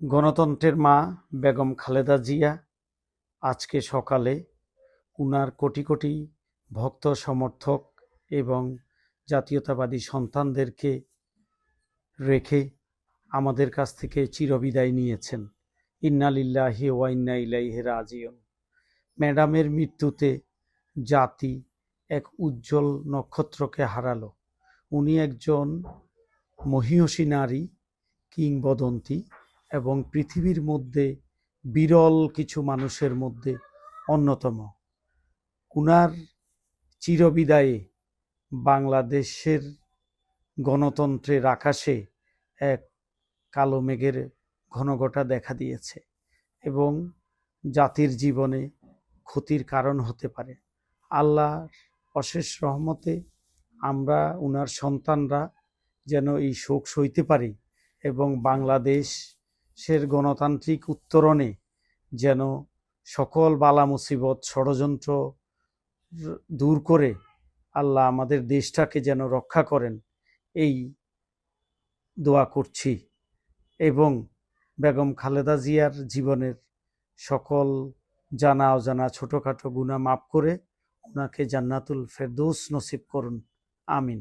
গণতন্ত্রের মা বেগম খালেদা জিয়া আজকে সকালে উনার কোটি কোটি ভক্ত সমর্থক এবং জাতীয়তাবাদী সন্তানদেরকে রেখে আমাদের কাছ থেকে চিরবিদায় নিয়েছেন। ইন্না লিল্লাহি ওয়া ইন্না ইলাইহি রাজিউন। ম্যাডামের মৃত্যুতে জাতি এক উজ্জ্বল নক্ষত্রকে হারালো। উনি একজন মহীয়সী নারী, কিংবদন্তি এবং পৃথিবীর মধ্যে বিরল কিছু মানুষের মধ্যে অন্যতম। উনার চিরবিদায়ে বাংলাদেশের গণতন্ত্রের আকাশে এক কালো মেঘের ঘনঘটা দেখা দিয়েছে এবং জাতির জীবনে ক্ষতির কারণ হতে পারে। আল্লাহর অশেষ রহমতে আমরা উনার সন্তানরা যেন এই শোক সইতে পারি এবং বাংলাদেশের গণতান্ত্রিক উত্তরণে যেন সকল বালা মুসিবত ষড়যন্ত্র দূর করে আল্লাহ আমাদের দেশটাকে যেন রক্ষা করেন, এই দোয়া করছি এবং বেগম খালেদা জিয়ার জীবনের সকল জানা অজানা ছোটখাটো গুনাহ মাফ করে ওনাকে জান্নাতুল ফেরদৌস নসিব করুন। আমিন।